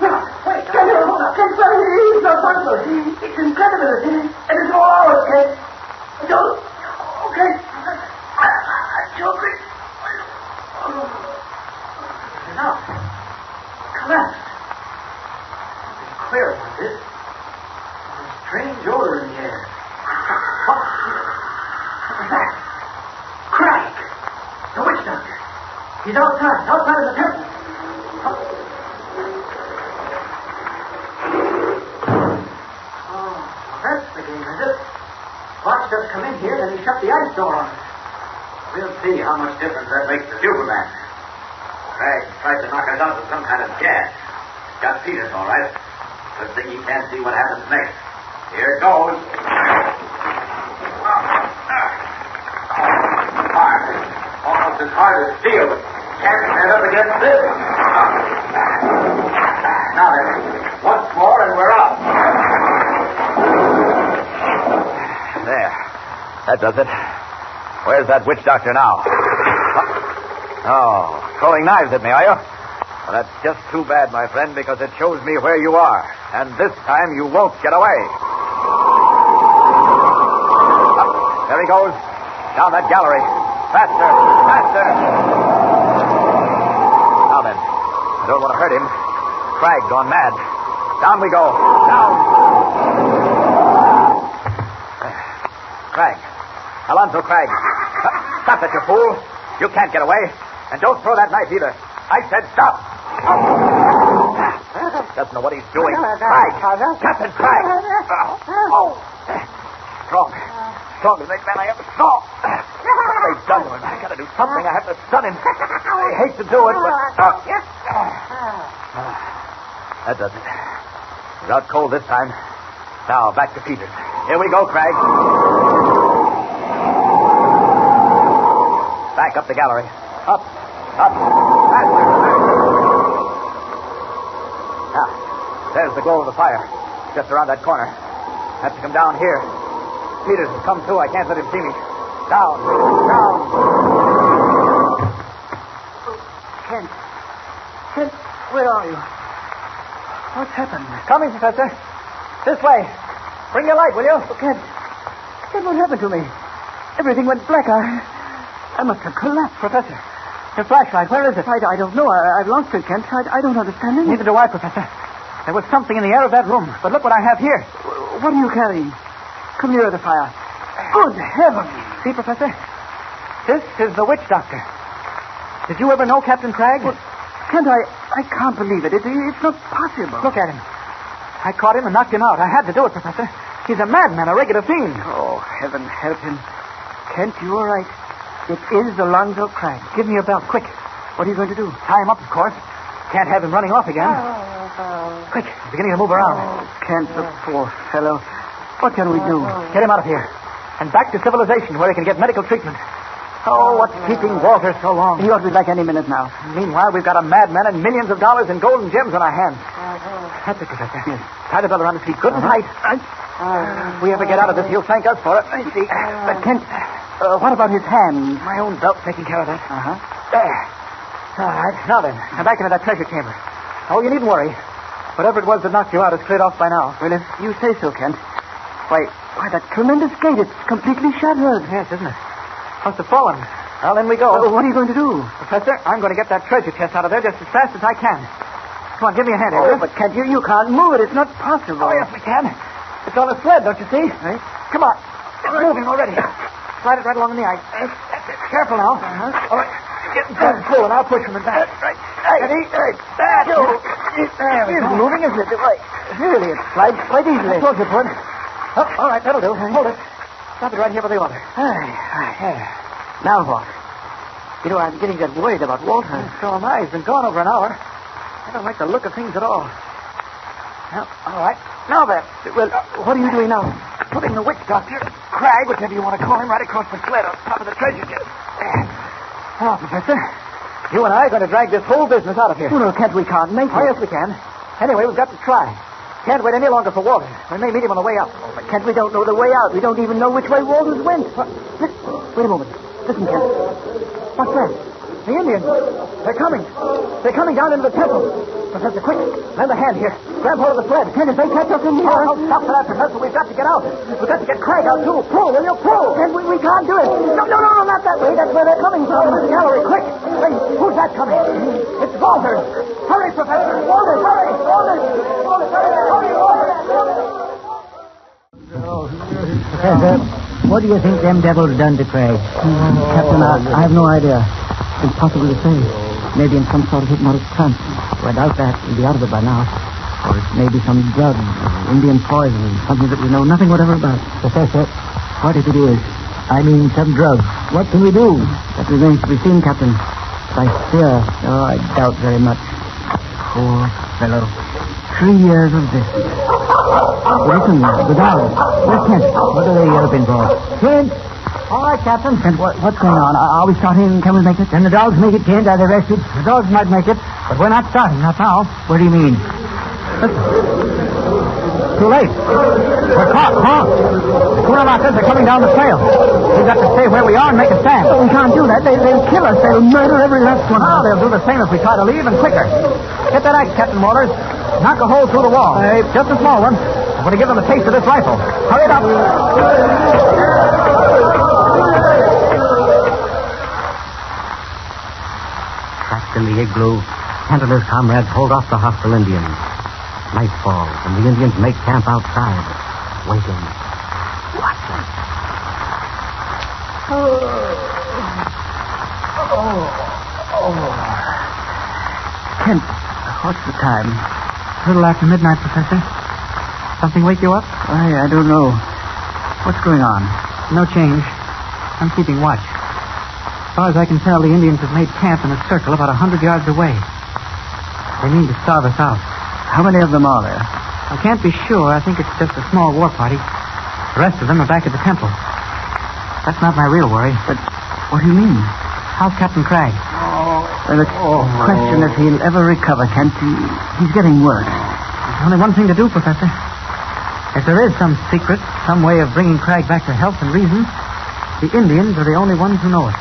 Now. Wait. Kent, hold up. Kent, it's not possible. It's incredible. And it's all ours, Kent. Don't. Okay. I'm joking. Enough. Collapsed. Something queer about this. There's a strange odor in the air. What was that? Cragg! He's outside in the temple. Oh, that's the game, is it? Watched us come in here, then he shut the ice door on us. We'll see how much difference that makes to Superman. Craig tried to knock us out with some kind of gas. Got Peters, all right. Good thing he can't see what happens next. Here goes. Hard. Almost as hard as steel, but can't stand up against this. Now then, once more and we're up. There. That does it. Where's that witch doctor now? Oh, throwing knives at me, are you? Well, that's just too bad, my friend, because it shows me where you are. And this time you won't get away. There he goes. Down that gallery. Faster, faster. Now then, I don't want to hurt him. Crag gone mad. Down we go. Down. Crag. Alonzo Crag. Stop it, you fool. You can't get away. And don't throw that knife either. I said stop. Doesn't know what he's doing. Crag. Captain Crag. Strong as that man I ever saw. They've done to him. I gotta do something. I have to stun him. I hate to do it, but... that does it. He's out cold this time. Now, back to Peters. Here we go, Crag. Back up the gallery. Up. Faster. Now, there's the glow of the fire. Just around that corner. Have to come down here. Peters has come too. I can't let him see me. Down. Kent, where are you? What's happened? Coming, Professor. This way. Bring your light, will you? Oh, Kent, what happened to me? Everything went black. I must have collapsed. Professor, your flashlight, where is it? I don't know. I've lost it, Kent. I don't understand anything. Neither do I, Professor. There was something in the air of that room. But look what I have here. What are you carrying? Come nearer the fire. Good heavens. See, Professor? This is the witch doctor. Did you ever know Captain Crag? Well, Kent, I can't believe it. It's not possible. Look at him. I caught him and knocked him out. I had to do it, Professor. He's a madman, a regular fiend. Oh, heaven help him. Kent, you are right. It is Alonzo Crag. Give me your belt, quick. What are you going to do? Tie him up, of course. Can't have him running off again. Quick, he's beginning to move around. Kent, the poor fellow. What can we do? Get him out of here. And back to civilization, where he can get medical treatment. Oh, what's keeping Walter so long? He ought to be back any minute now. Meanwhile, we've got a madman and millions of dollars in gold and gems on our hands. That's it, Professor. Yes. Tie the belt around his feet good and tight. If we ever get out of this, he'll thank us for it. I see. But, Kent, what about his hand? My own belt's taking care of that. There. All right. Now then, I'm back into that treasure chamber. Oh, you needn't worry. Whatever it was that knocked you out is cleared off by now. Well, if you say so, Kent. Why, that tremendous gate, it's completely shattered. Yes, isn't it? Must have fallen. Well, then we go. What are you going to do? Professor, I'm going to get that treasure chest out of there just as fast as I can. Come on, give me a hand, Edgar. But Kent, you can't move it. It's not possible. Oh, yes, we can. It's on a sled, don't you see? Right. Come on. It's moving already. Slide it right along in the ice. That's it. Careful now. All right. Get in full, and I'll push him in back. Right. Ready? There It's moving, isn't it? Right. Really, it slides quite easily. I told you, Bud. Oh, all right, that'll do. Hold it. Stop it right here by the water. Now what? You know, I'm getting that worried about Walter. So am I. He's been gone over an hour. I don't like the look of things at all. Well, all right. Now then. Well, what are you doing now? Putting the witch doctor, Crag, whichever you want to call him, right across the sled on top of the treasure chest. Now, Professor, you and I are going to drag this whole business out of here. Oh, no, Kent, we can't make it. Oh, yes, we can. Anyway, we've got to try. Can't wait any longer for Walter. We may meet him on the way up. Oh, but Kent, we don't know the way out. We don't even know which way Walters went. Wait a moment. Listen, Kent. What's that? The Indians. They're coming. They're coming down into the temple. Professor, quick. Lend a hand here. Grab hold of the sled. Kent, if they catch us in here... Oh, stop for that, Professor. We've got to get out. We've got to get Crag out, too. Pull, will you? Pull. Kent, we can't do it. No, not that way. That's where they're coming from. The gallery, quick. Wait, who's that coming? It's Walter. Hurry, Professor. Walter, hurry. Walter, hurry. Professor, what do you think them devils done to Craig? Captain, I have no idea. It's impossible to say. Maybe in some sort of hypnotic trance. Oh, I doubt that. He'll be out of it by now. Or it may be some drug, Indian poison, something that we know nothing whatever about. Professor, what if it is? I mean, some drug. What can we do? That remains to be seen, Captain. But I fear, I doubt very much. Poor fellow. 3 years of this. Listen, the dogs. Where's Kent? What are they yelping for? Kent! All right, Captain. Kent, what's going on? Are we starting? Can we make it? Can the dogs make it, Kent? Are they rested? The dogs might make it, but we're not starting. Not now. What do you mean? Listen. Too late. We're caught. The Kunalakas are coming down the trail. We've got to stay where we are and make a stand. But we can't do that. They'll kill us. They'll murder every last one. Now they'll do the same if we try to leave, and quicker. Get that axe, Captain Waters. Knock a hole through the wall. Just a small one. I'm going to give them a taste of this rifle. Hurry it up. Trapped in the igloo, Kent and his comrades hold off the hostile Indians. Night falls, and the Indians make camp outside, waiting, watching. Kent, what's the time? A little after midnight, Professor. Something wake you up? I don't know. What's going on? No change. I'm keeping watch. As far as I can tell, the Indians have made camp in a circle about 100 yards away. They mean to starve us out. How many of them are there? I can't be sure. I think it's just a small war party. The rest of them are back at the temple. That's not my real worry. But what do you mean? How's Captain Cragg? Well, the question if he'll ever recover, Kent. He's getting worse. There's only one thing to do, Professor. If there is some secret, some way of bringing Cragg back to health and reason, the Indians are the only ones who know it.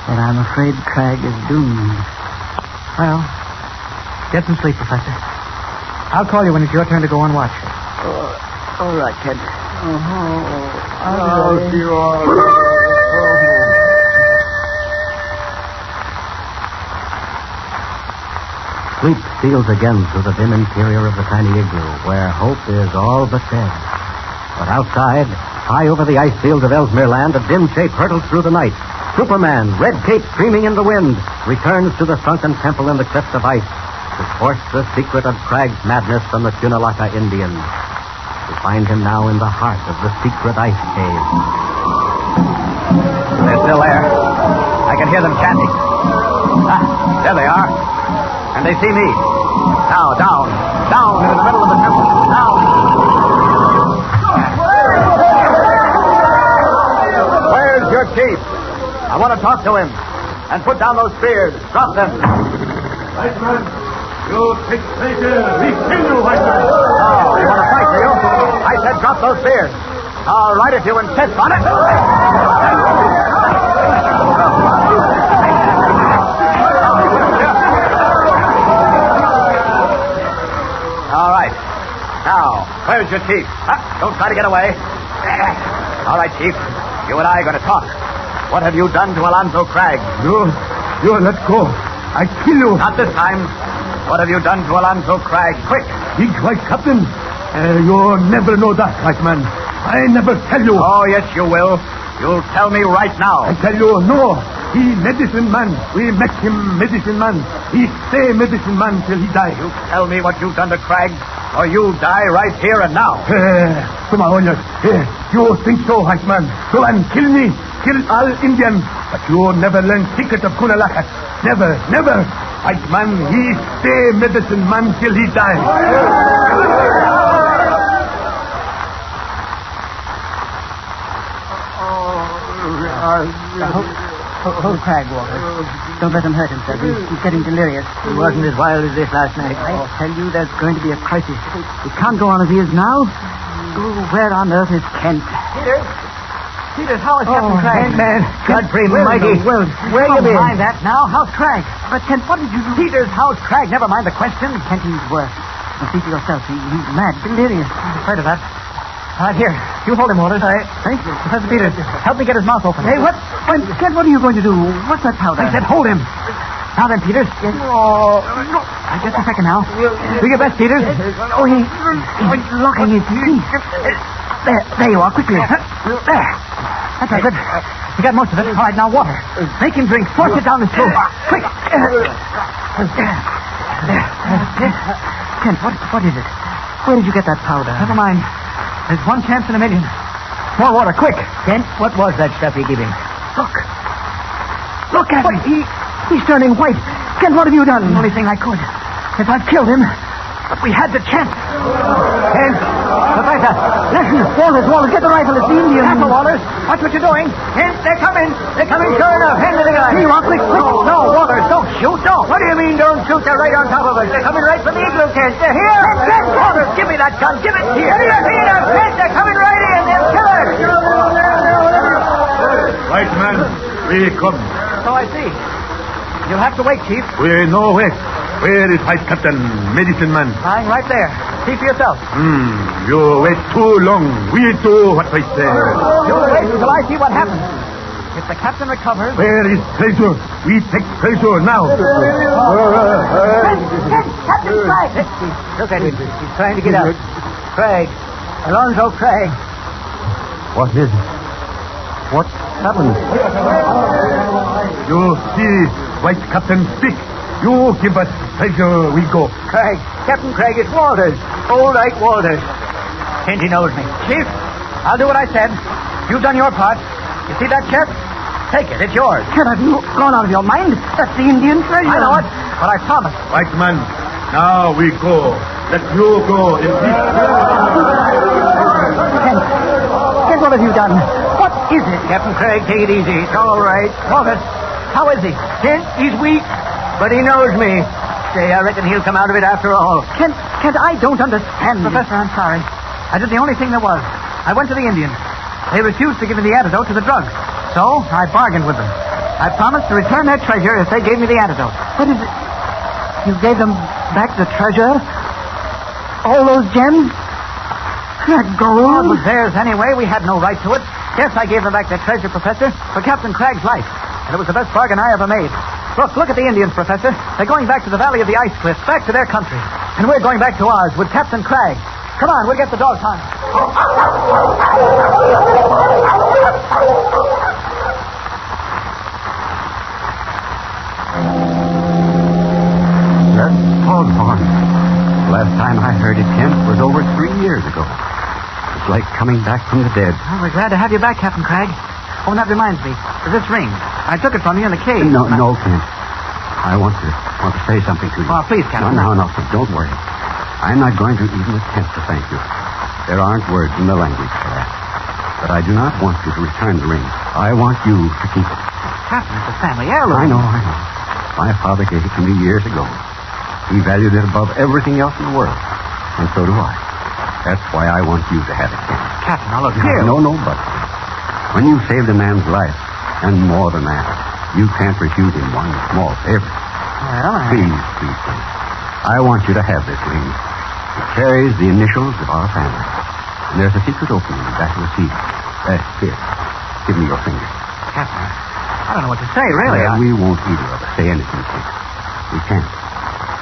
And I'm afraid Cragg is doomed. Well, get some sleep, Professor. I'll call you when it's your turn to go on watch. All right, Kent. Sleep steals again through the dim interior of the tiny igloo, where hope is all but dead. But outside, high over the ice fields of Ellesmere Land, a dim shape hurtles through the night. Superman, red cape streaming in the wind, returns to the sunken temple in the cliffs of ice to force the secret of Cragg's madness from the Cunalaka Indians. We find him now in the heart of the secret ice cave. They're still there. I can hear them chanting. Ah, there they are. And they see me. Now, down in the middle of the temple. Down. Where's your chief? I want to talk to him. And put down those spears. Drop them. White man, you take pleasure. We kill you, white man. Oh, you want to fight, do you? I said drop those spears. All right, if you insist on it. All right. Now, where's your chief? Don't try to get away. All right, Chief. You and I are going to talk. What have you done to Alonzo Cragg? You let go. I kill you. Not this time. What have you done to Alonzo Cragg? Quick. Big white captain. You never know that, white man. I never tell you. Oh, yes, you will. You'll tell me right now. I tell you, no. He medicine man. We make him medicine man. He stay medicine man till he die. You tell me what you've done to Cragg, or you'll die right here and now. You think so, white man. Go and kill me. Kill all Indians. But you never learn secret of Kunalakas. Never. White man, he stay medicine man till he die. Hold Cragg, Walter. Don't let him hurt himself. He's getting delirious. He wasn't as wild as this last night. I tell you, there's going to be a crisis. He can't go on as he is now. Oh, where on earth is Kent? Peters, how is Captain Cragg? Man, Godfrey, mighty. Well, Where you been? Mind that now. How's Cragg? But Kent, what did you do? Peters, how's Cragg? Never mind the question. Kent, he's worse. You see for yourself. He's mad, delirious. I'm afraid of that. All right, here. You hold him, Walters. Thank you. Professor Peters, help me get his mouth open. Hey, what? Kent, what are you going to do? What's that powder? I said hold him. Now then, Peters. Yes. Just a second now. Do your best, Peters. Oh, he's locking his teeth. There you are, quickly. There. That's all good. You got most of it. All right, now water. Make him drink. Force it down his throat. Quick. Kent, what is it? Where did you get that powder? Never mind. There's one chance in a million. More water, quick. Kent, what was that stuff you gave him? Look. Look at him. He's turning white. Kent, what have you done? The only thing I could. If I'd killed him, but we had the chance. Kent, Professor, listen. Walters, get the rifle. It's the Indian. Careful, Walters. Watch what you're doing. Kent, they're coming. They're coming sure enough. Hand me the gun. Here you are, quick. No, Walters, don't shoot. Don't. What do you mean, don't shoot? They're right on top of us. They're coming right from the igloo, Kent. They're here. Kent, Walters, give me that gun. Give it here. What do you mean, Kent? They're coming right in. They'll kill us. White man, we come. So I see. You'll have to wait, Chief. We no wait. Where is White Captain, medicine man? Lying right there. See for yourself. You wait too long. We do what we say. You'll wait until I see what happens. If the captain recovers... Where is treasure? We take treasure now. Captain Craig! Look at him. He's trying to get out. Craig. Alonzo Craig. What is it? What happened? You see White Captain speak. You give us treasure, we go. Craig. Captain Craig, it's Walters. Old Ike Walters. Kent, he knows me. Chief, I'll do what I said. You've done your part. You see that chest? Take it. It's yours. Kent, have you gone out of your mind? That's the Indian treasure. I know it, but I promised. White man, now we go. Let you go in peace. Kent, what have you done? What is it? Captain Craig, take it easy. It's all right. Walters, how is he? Kent, he's weak. But he knows me. Say, I reckon he'll come out of it after all. Kent, I don't understand. Professor, I'm sorry. I did the only thing there was. I went to the Indians. They refused to give me the antidote to the drug. So, I bargained with them. I promised to return their treasure if they gave me the antidote. What is it? You gave them back the treasure? All those gems? That gold? It was theirs anyway. We had no right to it. Yes, I gave them back their treasure, Professor, for Captain Craig's life. And it was the best bargain I ever made. Look at the Indians, Professor. They're going back to the Valley of the Ice Cliffs, back to their country. And we're going back to ours with Captain Craig. Come on, we'll get the dog time. That's foghorn. Last time I heard it, Kent, was over 3 years ago. It's like coming back from the dead. Oh, we're glad to have you back, Captain Craig. Oh, and that reminds me. This ring. I took it from you in the cave. No, Kent. I want to say something to you. Oh, please, Captain. No, Kent, don't worry. I'm not going to even attempt to thank you. There aren't words in the language for that. But I do not want you to return the ring. I want you to keep it. Captain, it's a family heirloom. I know. My father gave it to me years ago. He valued it above everything else in the world. And so do I. That's why I want you to have it, Kent. Captain, now look here. No, but when you saved a man's life, and more than that, you can't refuse him one small favor. Well, Please, Kent. I want you to have this ring. It carries the initials of our family. And there's a secret opening in the back of the seal. Here. Give me your finger. Captain, I don't know what to say, really. We won't either of us say anything, Kent. We can't.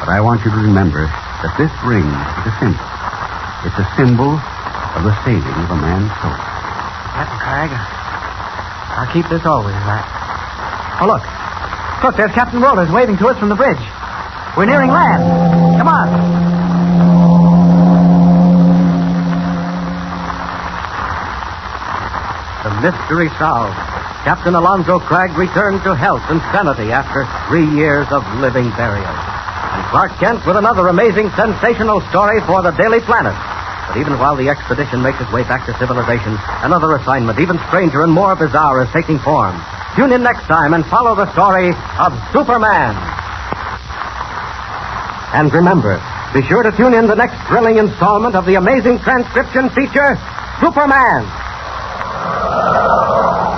But I want you to remember that this ring is a symbol. It's a symbol of the saving of a man's soul. Captain Craig, I'll keep this always, right? Oh, look. Look, there's Captain Walters waving to us from the bridge. We're nearing land. Come on. The mystery solved. Captain Alonzo Craig returned to health and sanity after 3 years of living burial. And Clark Kent with another amazing, sensational story for the Daily Planet. But even while the expedition makes its way back to civilization, another assignment, even stranger and more bizarre, is taking form. Tune in next time and follow the story of Superman. And remember, be sure to tune in the next thrilling installment of the amazing transcription feature, Superman.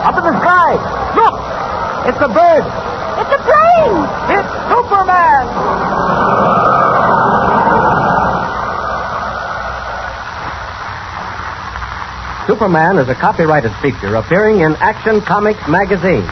Up in the sky! Look! It's a bird! It's a plane! It's Superman! Superman is a copyrighted feature appearing in Action Comics magazine.